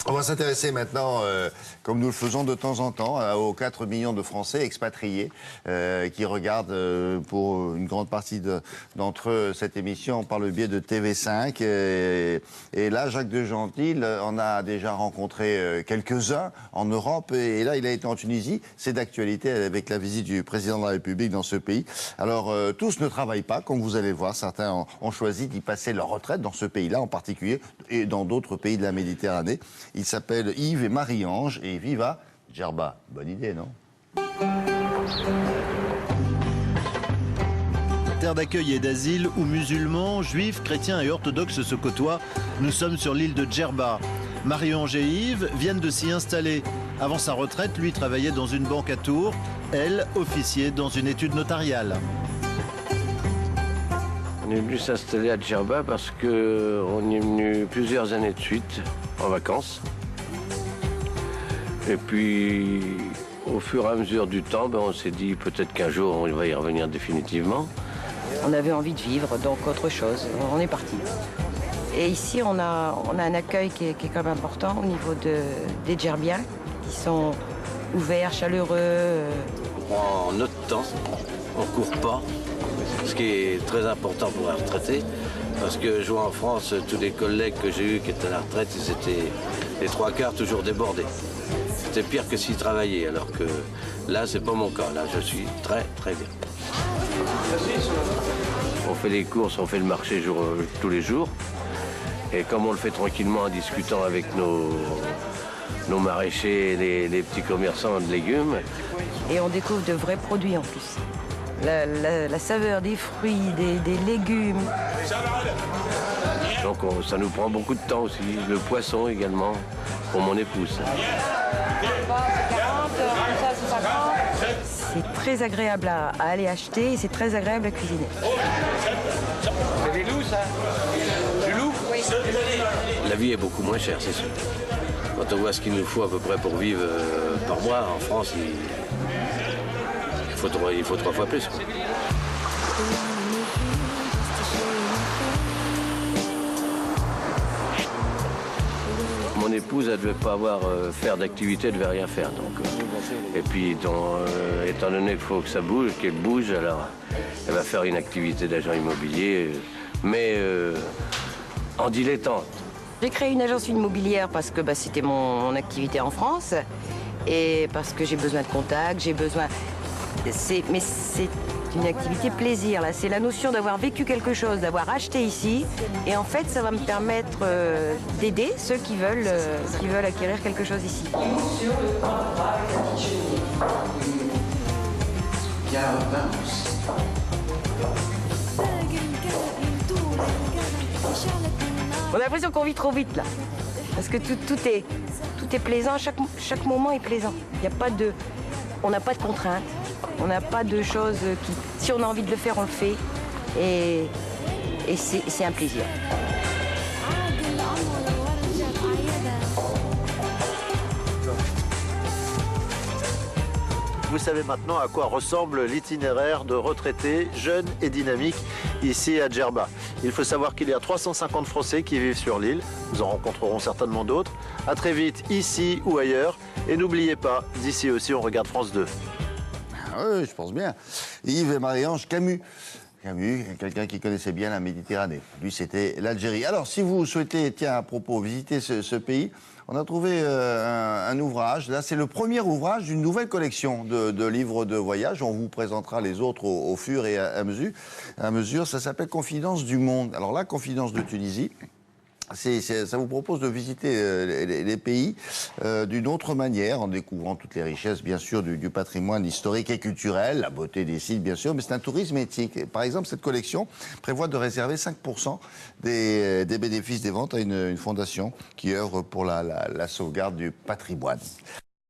On va s'intéresser maintenant, comme nous le faisons de temps en temps, aux 4 millions de Français expatriés qui regardent pour une grande partie d'entre eux cette émission par le biais de TV5. Et là, Jacques de Gentil en a déjà rencontré quelques-uns en Europe. Et là, il a été en Tunisie. C'est d'actualité avec la visite du président de la République dans ce pays. Alors, tous ne travaillent pas, comme vous allez le voir. Certains ont choisi d'y passer leur retraite dans ce pays-là en particulier et dans d'autres pays de la Méditerranée. Ils s'appellent Yves et Marie-Ange et ils vivent à Djerba. Bonne idée, non? Terre d'accueil et d'asile où musulmans, juifs, chrétiens et orthodoxes se côtoient, nous sommes sur l'île de Djerba. Marie-Ange et Yves viennent de s'y installer. Avant sa retraite, lui travaillait dans une banque à Tours, elle officiait dans une étude notariale. On est venu s'installer à Djerba parce qu'on est venu plusieurs années de suite en vacances. Et puis, au fur et à mesure du temps, on s'est dit peut-être qu'un jour on va y revenir définitivement. On avait envie de vivre, donc autre chose. On est parti. Et ici, on a un accueil qui est quand même important au niveau des Djerbiens, qui sont ouverts, chaleureux. On prend notre temps, on ne court pas. Ce qui est très important pour un retraité, parce que je vois en France, tous les collègues que j'ai eus qui étaient à la retraite, ils étaient les 3/4 toujours débordés. C'était pire que s'ils travaillaient, alors que là, c'est pas mon cas. Là, je suis très, très bien. On fait les courses, on fait le marché tous les jours. Et comme on le fait tranquillement en discutant avec nos maraîchers, les petits commerçants de légumes. Et on découvre de vrais produits en plus. La saveur des fruits, des légumes. Donc ça nous prend beaucoup de temps aussi. Le poisson également, pour mon épouse. C'est très agréable à aller acheter et c'est très agréable à cuisiner. C'est des loups, ça? Du loup? Oui. La vie est beaucoup moins chère, c'est sûr. Quand on voit ce qu'il nous faut à peu près pour vivre par mois, en France, il faut 3 fois plus. Mon épouse, elle ne devait pas faire d'activité, elle ne devait rien faire. Donc, et puis, étant donné qu'il faut que ça bouge, qu'elle bouge, alors elle va faire une activité d'agent immobilier, mais en dilettante. J'ai créé une agence immobilière parce que c'était mon activité en France et parce que j'ai besoin de contacts, j'ai besoin... Mais c'est une activité plaisir, là. C'est la notion d'avoir vécu quelque chose, d'avoir acheté ici. Et en fait, ça va me permettre d'aider ceux qui veulent acquérir quelque chose ici. On a l'impression qu'on vit trop vite, là. Parce que tout est plaisant, chaque moment est plaisant. On n'a pas de contraintes. On n'a pas de choses qui... Si on a envie de le faire, on le fait. Et c'est un plaisir. Vous savez maintenant à quoi ressemble l'itinéraire de retraités jeunes et dynamiques ici à Djerba. Il faut savoir qu'il y a 350 Français qui vivent sur l'île. Nous en rencontrerons certainement d'autres. À très vite, ici ou ailleurs. Et n'oubliez pas, d'ici aussi, on regarde France 2. Oui, je pense bien. Yves et Marie-Ange, Camus, quelqu'un qui connaissait bien la Méditerranée. Lui, c'était l'Algérie. Alors, si vous souhaitez, tiens, à propos, visiter ce pays, on a trouvé un ouvrage. Là, c'est le premier ouvrage d'une nouvelle collection de livres de voyage. On vous présentera les autres au fur et à mesure. Ça s'appelle Confidence du monde. Alors là, Confidence de Tunisie. Ça vous propose de visiter les pays d'une autre manière, en découvrant toutes les richesses, bien sûr, du patrimoine historique et culturel, la beauté des sites, bien sûr, mais c'est un tourisme éthique. Par exemple, cette collection prévoit de réserver 5% des bénéfices des ventes à une fondation qui œuvre pour la sauvegarde du patrimoine.